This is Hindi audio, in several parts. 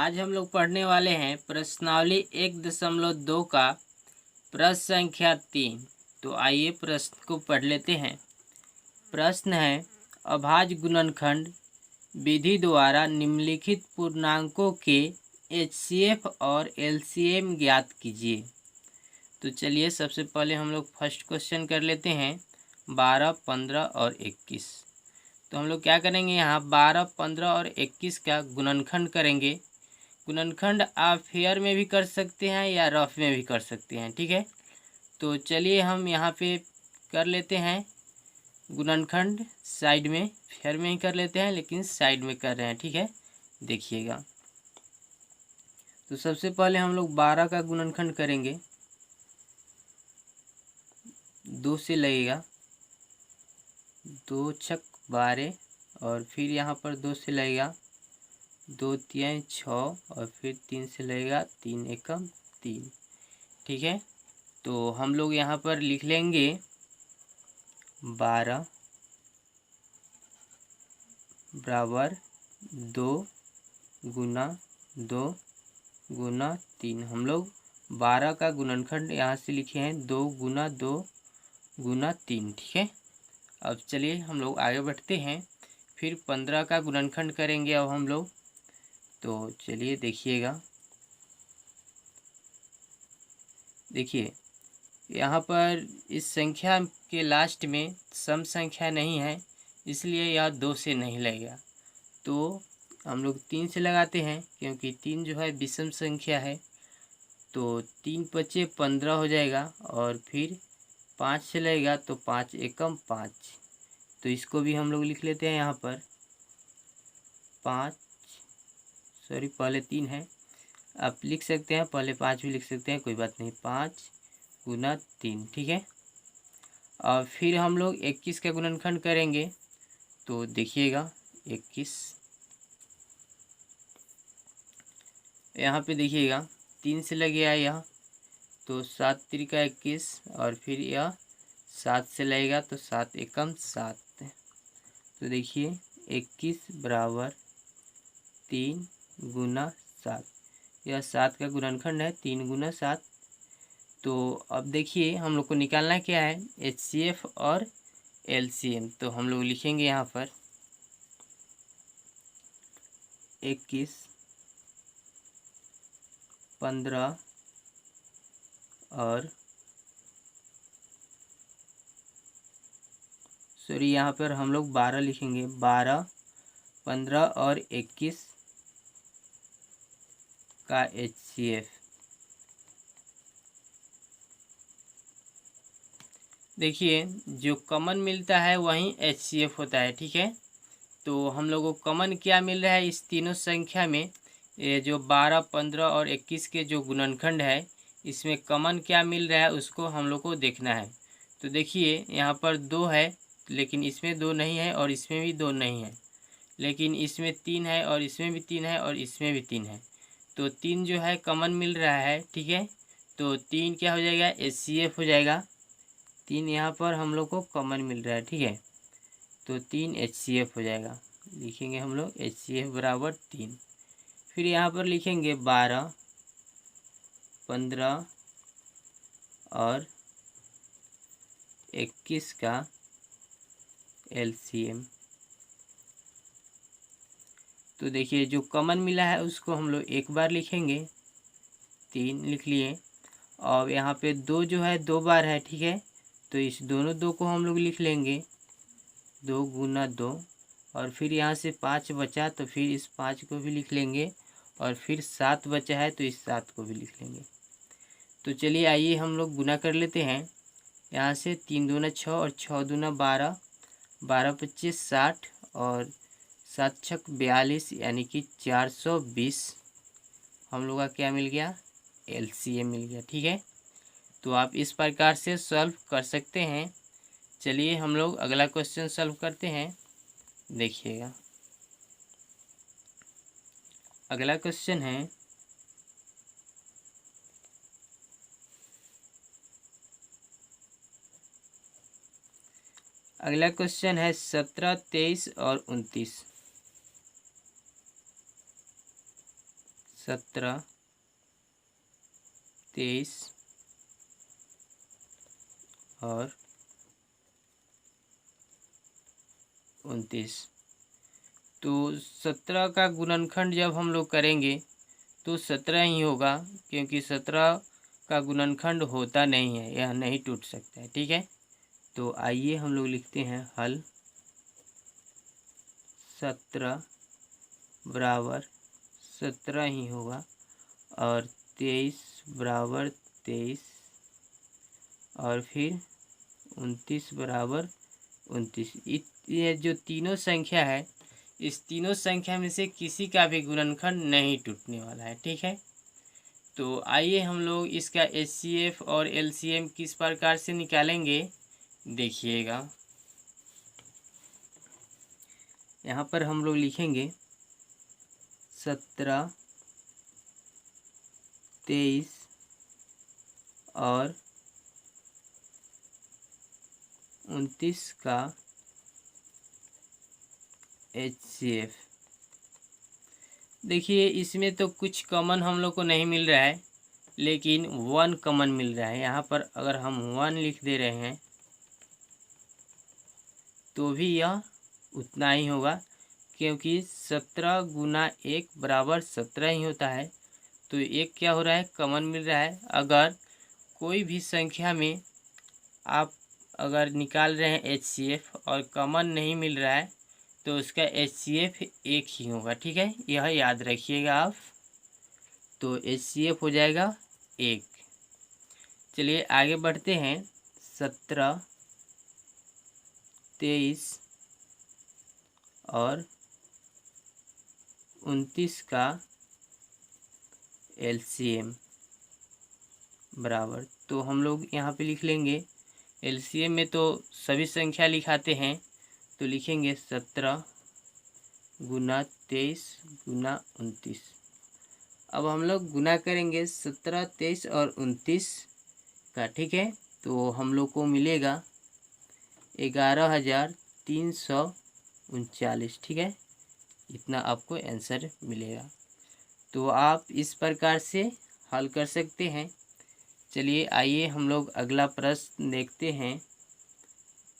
आज हम लोग पढ़ने वाले हैं प्रश्नावली 1.2 का प्रश्न संख्या 3। तो आइए प्रश्न को पढ़ लेते हैं। प्रश्न है, अभाज्य गुणनखंड विधि द्वारा निम्नलिखित पूर्णांकों के एचसीएफ और एलसीएम ज्ञात कीजिए। तो चलिए सबसे पहले हम लोग फर्स्ट क्वेश्चन कर लेते हैं 12, 15 और 21। तो हम लोग क्या करेंगे, यहाँ 12, 15 और 21 का गुणनखंड करेंगे। गुणनखंड आप फेयर में भी कर सकते हैं या रफ में भी कर सकते हैं, ठीक है। तो चलिए हम यहाँ पे कर लेते हैं गुणनखंड साइड में, फेयर में ही कर लेते हैं लेकिन साइड में कर रहे हैं, ठीक है। देखिएगा, तो सबसे पहले हम लोग 12 का गुणनखंड करेंगे, 2 से लगेगा, 2 छक 12 और फिर यहाँ पर 2 से लगेगा, 2 3 6 और फिर 3 से लगेगा, 3 एकम 3, ठीक है। तो हम लोग यहाँ पर लिख लेंगे 12 बराबर 2 गुना 2 गुना 3। हम लोग 12 का गुणनखंड यहाँ से लिखे हैं 2 गुना 2 गुना 3, ठीक है। अब चलिए हम लोग आगे बढ़ते हैं, फिर 15 का गुणनखंड करेंगे अब हम लोग। तो चलिए देखिएगा, देखिए यहाँ पर इस संख्या के लास्ट में सम संख्या नहीं है, इसलिए यह 2 से नहीं लगेगा। तो हम लोग 3 से लगाते हैं, क्योंकि 3 जो है विषम संख्या है। तो 3 पचे 15 हो जाएगा और फिर 5 से लगेगा, तो 5 एकम 5। तो इसको भी हम लोग लिख लेते हैं यहाँ पर 5, सॉरी पहले 3 है, आप लिख सकते हैं, पहले 5 भी लिख सकते हैं, कोई बात नहीं, 5 गुना 3, ठीक है। और फिर हम लोग 21 का गुणनखंड करेंगे। तो देखिएगा 21, यहाँ पे देखिएगा 3 से लगेगा यह, तो 7 त्रिका 21 और फिर यह 7 से लगेगा, तो 7 एकम 7। तो देखिए 21 बराबर 3 गुना 7, यह 7 का गुणनखंड है, 3 गुना 7। तो अब देखिए हम लोग को निकालना क्या है, एचसीएफ और एलसीएम। तो हम लोग लिखेंगे यहाँ पर 21, 15 और सॉरी यहाँ पर हम लोग 12 लिखेंगे, 12, 15 और 21 का एचसीएफ। देखिए जो कॉमन मिलता है वहीं एचसीएफ होता है, ठीक है। तो हम लोगों को कॉमन क्या मिल रहा है इस तीनों संख्या में, ये जो 12, 15 और 21 के जो गुणनखंड है, इसमें कॉमन क्या मिल रहा है उसको हम लोग को देखना है। तो देखिए यहाँ पर 2 है, लेकिन इसमें 2 नहीं है और इसमें भी 2 नहीं है, लेकिन इसमें 3 है और इसमें भी 3 है और इसमें भी 3 है। तो 3 जो है कॉमन मिल रहा है, ठीक है। तो 3 क्या हो जाएगा, एचसीएफ हो जाएगा। 3 यहाँ पर हम लोग को कॉमन मिल रहा है, ठीक है। तो 3 एचसीएफ हो जाएगा, लिखेंगे हम लोग एचसीएफ बराबर 3। फिर यहाँ पर लिखेंगे 12, 15 और 21 का एलसीएम। तो देखिए जो कॉमन मिला है उसको हम लोग एक बार लिखेंगे, 3 लिख लिए। और यहाँ पे 2 जो है 2 बार है, ठीक है। तो इस दोनों 2 को हम लोग लिख लेंगे 2 गुना 2, और फिर यहाँ से 5 बचा तो फिर इस 5 को भी लिख लेंगे, और फिर 7 बचा है तो इस 7 को भी लिख लेंगे। तो चलिए आइए हम लोग गुना कर लेते हैं। यहाँ से 3 दूना 6 और 6 दूना 12, 12 25 60 और 7 छक 42, यानी कि 420 हम लोग का क्या मिल गया, एलसीएम मिल गया, ठीक है। तो आप इस प्रकार से सॉल्व कर सकते हैं। चलिए हम लोग अगला क्वेश्चन सॉल्व करते हैं, देखिएगा। अगला क्वेश्चन है, अगला क्वेश्चन है 17, 23 और 29। 17, 23 और 29। तो 17 का गुणनखंड जब हम लोग करेंगे तो 17 ही होगा, क्योंकि 17 का गुणनखंड होता नहीं है, यह नहीं टूट सकता है। ठीक है, तो आइए हम लोग लिखते हैं हल। 17 बराबर 17 ही होगा और 23 बराबर 23 और फिर 29 बराबर 29। ये जो तीनों संख्या है, इस तीनों संख्या में से किसी का भी गुणनखंड नहीं टूटने वाला है। ठीक है, तो आइए हम लोग इसका HCF और LCM किस प्रकार से निकालेंगे, देखिएगा। यहाँ पर हम लोग लिखेंगे 17, 23 और 29 का HCF। देखिए, इसमें तो कुछ कॉमन हम लोग को नहीं मिल रहा है, लेकिन 1 कॉमन मिल रहा है। यहाँ पर अगर हम 1 लिख दे रहे हैं तो भी यह उतना ही होगा, क्योंकि 17 गुना 1 बराबर 17 ही होता है। तो एक क्या हो रहा है, कॉमन मिल रहा है। अगर कोई भी संख्या में आप अगर निकाल रहे हैं HCF और कॉमन नहीं मिल रहा है तो उसका HCF 1 ही होगा। ठीक है, यह याद रखिएगा आप। तो HCF हो जाएगा 1। चलिए आगे बढ़ते हैं। 17, 23 और 29 का LCM बराबर, तो हम लोग यहाँ पे लिख लेंगे। LCM में तो सभी संख्या लिखाते हैं, तो लिखेंगे 17 गुना 23 गुना 29। अब हम लोग गुना करेंगे 17, 23 और 29 का। ठीक है, तो हम लोग को मिलेगा 11,339। ठीक है, इतना आपको आंसर मिलेगा। तो आप इस प्रकार से हल कर सकते हैं। चलिए आइए हम लोग अगला प्रश्न देखते हैं।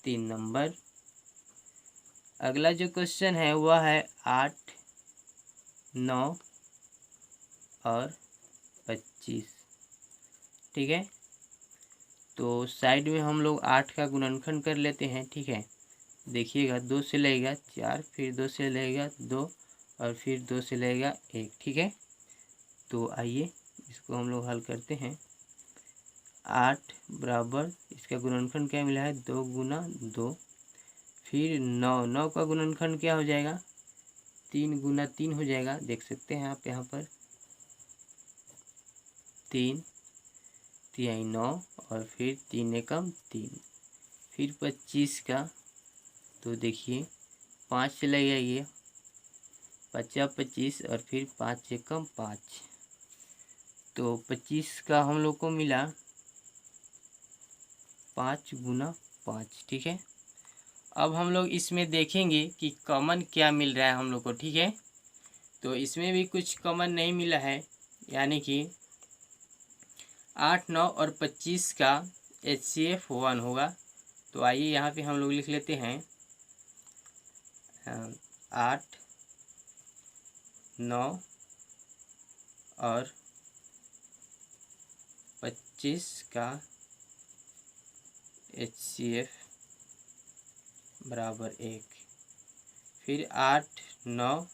3 नंबर। अगला जो क्वेश्चन है वह है 8, 9 और 25। ठीक है, तो साइड में हम लोग 8 का गुणनखंड कर लेते हैं। ठीक है, देखिएगा 2 से लगेगा 4, फिर 2 से लगेगा 2 और फिर 2 से लगेगा 1। ठीक है, तो आइए इसको हम लोग हल करते हैं। 8 बराबर इसका गुणनखंड क्या मिला है, 2 गुना 2। फिर 9 का गुणनखंड क्या हो जाएगा, 3 गुना 3 हो जाएगा। देख सकते हैं आप यहाँ पर 3 3 9 और फिर 3 एकम 3। फिर 25 का, तो देखिए 5 से लगेगा, ये 50 25 और फिर 5 एकम 5। तो 25 का हम लोग को मिला 5 गुना 5। ठीक है, अब हम लोग इसमें देखेंगे कि कॉमन क्या मिल रहा है हम लोग को। ठीक है, तो इसमें भी कुछ कॉमन नहीं मिला है, यानी कि 8, 9 और 25 का HCF 1 होगा। तो आइए यहाँ पे हम लोग लिख लेते हैं 8, 9 और 25 का HCF बराबर 1। फिर 8, 9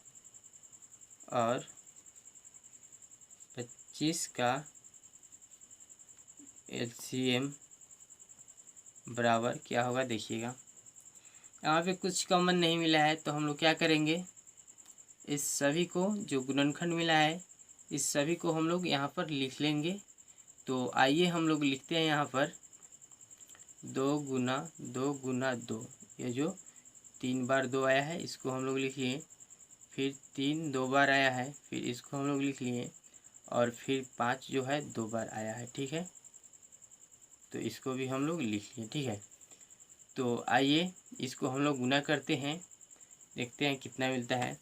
और 25 का LCM बराबर क्या होगा, देखिएगा। यहाँ पे कुछ कॉमन नहीं मिला है, तो हम लोग क्या करेंगे, इस सभी को जो गुणनखंड मिला है इस सभी को हम लोग यहाँ पर लिख लेंगे। तो आइए हम लोग लिखते हैं यहाँ पर 2 गुना 2 गुना 2। ये जो 3 बार 2 आया है इसको हम लोग लिख लिए। फिर 3 2 बार आया है, फिर इसको हम लोग लिख लिए। और फिर 5 जो है 2 बार आया है। ठीक है, तो इसको भी हम लोग लिख लिए। ठीक है, तो आइए इसको हम लोग गुना करते हैं, देखते हैं कितना मिलता है।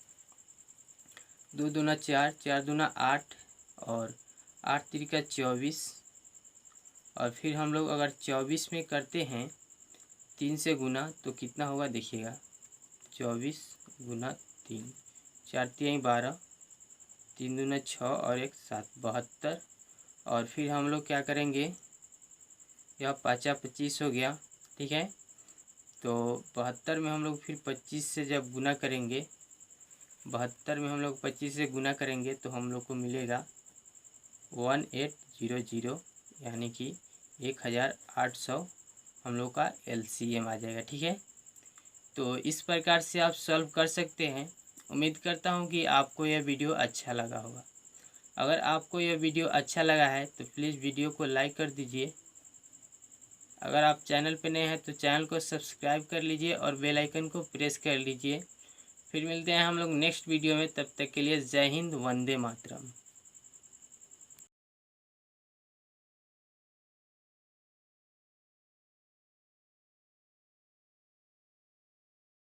2 दूना 4, 4 दूना 8, और 8 त्रिका 24, और फिर हम लोग अगर 24 में करते हैं 3 से गुना तो कितना होगा देखिएगा, 24 गुना 3, 4 तिहाई 12, 3 दूना 6 और 1 7, 72। और फिर हम लोग क्या करेंगे, यह 5 25 हो गया, ठीक है। तो 72 में हम लोग फिर 25 से जब गुना करेंगे, 72 में हम लोग 25 से गुना करेंगे तो हम लोग को मिलेगा 1800, यानी कि 1800 हम लोग का LCM आ जाएगा, ठीक है। तो इस प्रकार से आप सॉल्व कर सकते हैं। उम्मीद करता हूँ कि आपको यह वीडियो अच्छा लगा होगा। अगर आपको यह वीडियो अच्छा लगा है तो प्लीज़ वीडियो को लाइक कर दीजिए। अगर आप चैनल पर नए हैं तो चैनल को सब्सक्राइब कर लीजिए और बेल आइकन को प्रेस कर लीजिए। फिर मिलते हैं हम लोग नेक्स्ट वीडियो में, तब तक के लिए जय हिंद, वंदे मातरम।